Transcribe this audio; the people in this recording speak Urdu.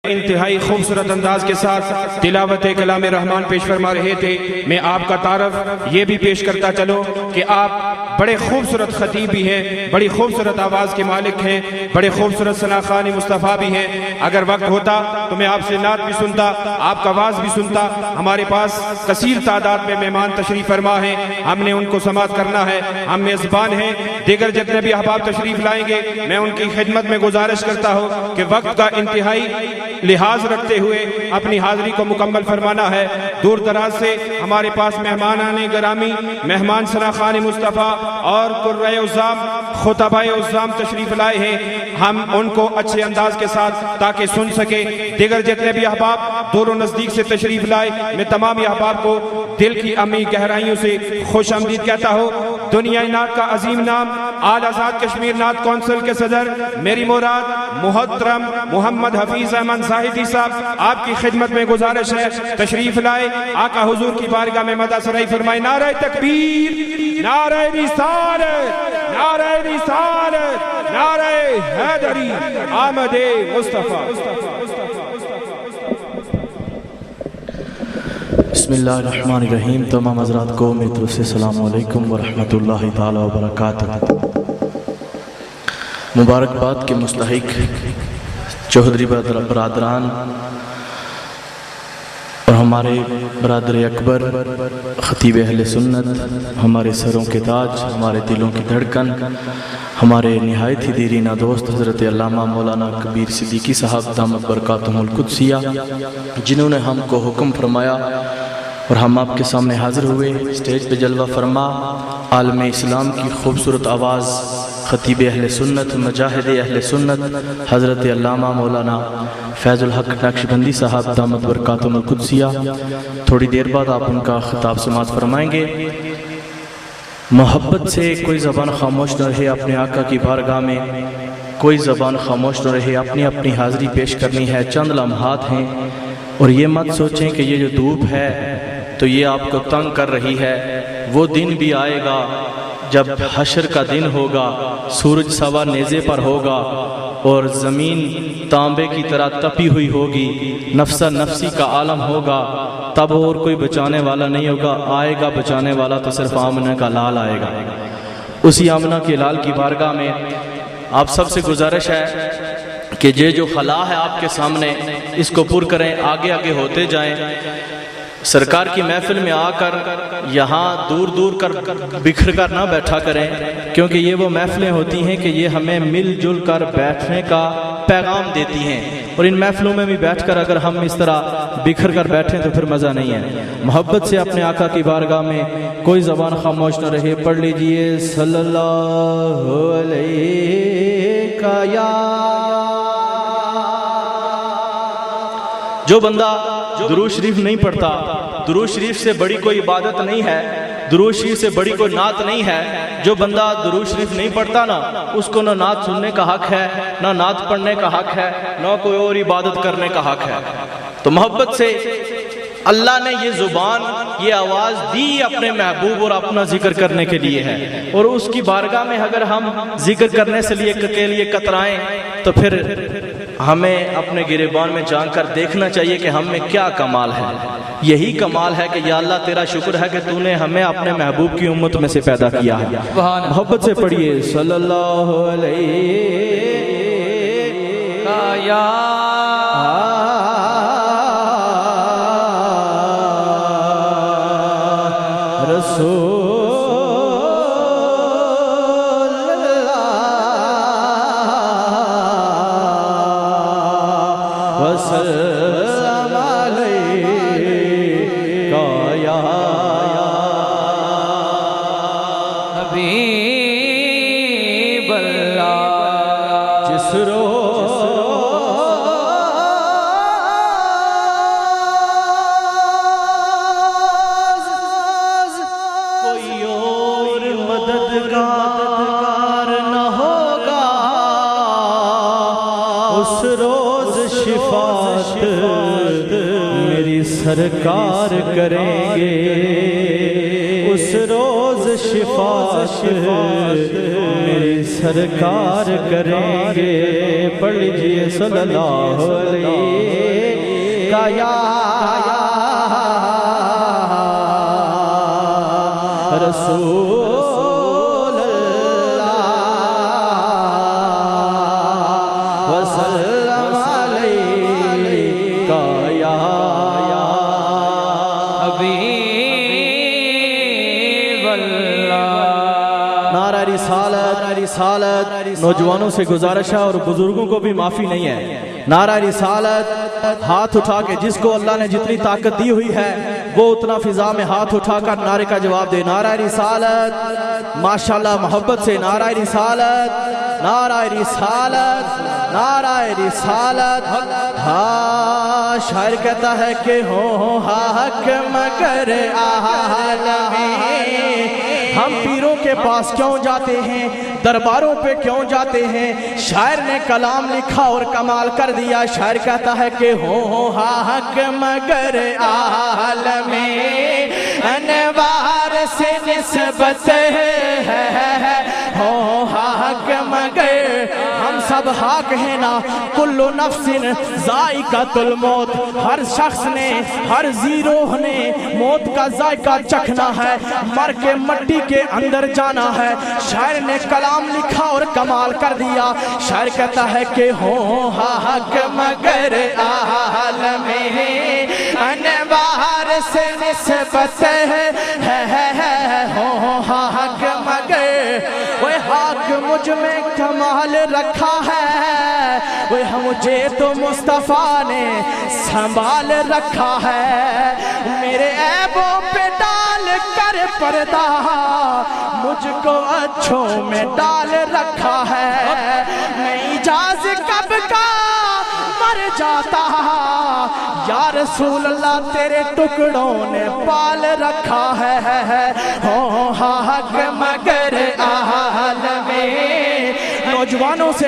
انتہائی خوبصورت انداز کے ساتھ تلاوت کلام رحمان پیش فرما رہے تھے۔ میں آپ کا تعارف یہ بھی پیش کرتا چلوں کہ آپ بڑے خوبصورت خطیب بھی ہیں، بڑی خوبصورت آواز کے مالک ہیں، بڑے خوبصورت ثناخوان مصطفیٰ بھی ہیں۔ اگر وقت ہوتا تو میں آپ سے نعت بھی سنتا، آپ کا آواز بھی سنتا۔ ہمارے پاس کثیر تعداد میں مہمان تشریف فرما ہیں، ہم نے ان کو سماعت کرنا ہے، ہم میزبان ہیں۔ دیگر جتنے بھی احباب تشریف لائیں گے میں ان کی خدمت میں گزارش کرتا ہوں کہ وقت کا انتہائی لحاظ رکھتے ہوئے اپنی حاضری کو مکمل فرمانا ہے۔ دور دراز سے ہمارے پاس مہمان آنے گرامی، مہمان ثناخوان مصطفیٰ اور قرۂ عظام، خطبۂ عظام تشریف لائے ہیں۔ ہم ان کو اچھے انداز کے ساتھ تاکہ سن سکیں۔ دیگر جتنے بھی احباب دور و نزدیک سے تشریف لائے، میں تمام احباب کو دل کی عمیق گہرائیوں سے خوش آمدید کہتا ہوں۔ دنیا نعت کا عظیم نام آل آزاد کشمیر نعت کونسل کے صدر میری مراد محترم محمد حفیظ احمد زاہدی صاحب، آپ کی خدمت میں گزارش ہے تشریف لائے، آقا حضور کی بارگاہ میں مدح سرائی فرمائے۔ نعرہ تکبیر، نعرہ رسالت، نعرہ رسالت، نعرہ حیدری، آمد مصطفیٰ۔ بسم اللہ الرحمن الرحیم۔ تمام حضرات کو میری طرف سے السلام علیکم ورحمۃ اللہ تعالی وبرکاتہ۔ مبارکباد کے مستحق چودھری برادران اور ہمارے برادر اکبر خطیب اہل سنت، ہمارے سروں کے تاج، ہمارے دلوں کی دھڑکن، ہمارے نہایت ہی دیرینہ دوست حضرت علامہ مولانا کبیر صدیقی صاحب دامت برکاتہم القدسیہ، جنہوں نے ہم کو حکم فرمایا اور ہم آپ کے سامنے حاضر ہوئے۔ اسٹیج پہ جلوہ فرما عالم اسلام کی خوبصورت آواز، خطیب اہل سنت، مجاہد اہل سنت حضرت علامہ مولانا فیض الحق نقشبندی صاحب دامت برکاتہم القدسیہ، تھوڑی دیر بعد آپ ان کا خطاب سماعت فرمائیں گے۔ محبت سے کوئی زبان خاموش نہ رہے اپنے آقا کی بارگاہ میں، کوئی زبان خاموش نہ رہے، اپنی اپنی حاضری پیش کرنی ہے۔ چند لمحات ہیں اور یہ مت سوچیں کہ یہ جو دھوپ ہے تو یہ آپ کو تنگ کر رہی ہے۔ وہ دن بھی آئے گا جب حشر کا دن ہوگا، سورج سوا نیزے پر ہوگا اور زمین تانبے کی طرح تپی ہوئی ہوگی، نفسہ نفسی کا عالم ہوگا، تب اور کوئی بچانے والا نہیں ہوگا۔ آئے گا بچانے والا تو صرف آمنہ کا لال آئے گا۔ اسی آمنہ کے لال کی بارگاہ میں آپ سب سے گزارش ہے کہ یہ جو خلا ہے آپ کے سامنے، اس کو پر کریں، آگے آگے ہوتے جائیں۔ سرکار کی محفل میں آ کر یہاں دور دور کر بکھر کر نہ بیٹھا کریں، کیونکہ یہ وہ محفلیں ہوتی ہیں کہ یہ ہمیں مل جل کر بیٹھنے کا پیغام دیتی ہیں، اور ان محفلوں میں بھی بیٹھ کر اگر ہم اس طرح بکھر کر بیٹھیں تو پھر مزہ نہیں ہے۔ محبت سے اپنے آقا کی بارگاہ میں کوئی زبان خاموش نہ رہے، پڑھ لیجئے صلی اللہ علیہ یا۔ جو بندہ درود شریف نہیں پڑھتا، درود شریف سے بڑی کوئی عبادت نہیں ہے، درود شریف سے بڑی کوئی نعت نہیں ہے۔ جو بندہ درود شریف نہیں پڑھتا نا، اس کو نہ نعت سننے کا حق ہے، نہ نعت پڑھنے کا حق ہے، نہ کوئی اور عبادت کرنے کا حق ہے۔ تو محبت سے اللہ نے یہ زبان، یہ آواز دی اپنے محبوب اور اپنا ذکر کرنے کے لیے ہے، اور اس کی بارگاہ میں اگر ہم ذکر کرنے سے لیے کترائیں تو پھر ہمیں اپنے گریبان میں جان کر دیکھنا چاہیے کہ ہم میں کیا کمال ہے۔ یہی کمال ہے کہ یا اللہ تیرا شکر ہے کہ تو نے ہمیں اپنے محبوب کی امت میں سے پیدا کیا ہے۔ محبت سے پڑھیے صلی اللہ علیہ یا رسول وسلم علیکہ یا حبیب اللہ۔ جس روز کوئی اور مددگار نہ ہوگا، اس روز شفاعت میری سرکار کریں گے، اس روز شفاعت میری سرکار کریں گے۔ پڑھ لیجئے صلی اللہ علیہ گا یا رسول اللہ وسلم علیکا یا حبیب اللہ۔ نعرہ رسالت نوجوانوں سے گزارش ہے اور بزرگوں کو بھی معافی نہیں ہے۔ نعرہ رسالت ہاتھ اٹھا کے جس کو اللہ نے جتنی طاقت دی ہوئی ہے وہ اتنا فضا میں ہاتھ اٹھا کر نعرے کا جواب دے۔ نعرہ رسالت ماشاءاللہ محبت سے نعرہ رسالت، نعرہ رسالت، نعرہ رسالت۔ ہاں شاعر کہتا ہے کہ ہو حق مگر عالمین، ہم پیروں کے پاس کیوں جاتے ہیں، درباروں پہ کیوں جاتے ہیں؟ شاعر نے کلام لکھا اور کمال کر دیا۔ شاعر کہتا ہے کہ ہو حق مگر عالم انوار سے نسبت ہے، ہو حق مگر ہم سب حق ہیں نا، کل نفس ذائقۃ الموت، ہر شخص نے، ہر زیروح نے موت کا ذائقہ چکھنا ہے، مر کے مٹی کے اندر جانا ہے۔ شاعر نے کلام لکھا اور کمال کر دیا۔ شاعر کہتا ہے کہ ہو حق مگر عالم انوار سے نسبت ہے، ہو حق مگر وہ حق مجھ میں کمال رکھا ہے، وہ مجھے تو مصطفیٰ نے سنبھال رکھا ہے، میرے عیبوں پہ ڈال کر پردہ مجھ کو اچھوں میں ڈال رکھا ہے، میں اجاز کب کا مر جاتا یا رسول اللہ تیرے ٹکڑوں نے پال رکھا ہے، ہو حق مگر عالم نوجوانوں سے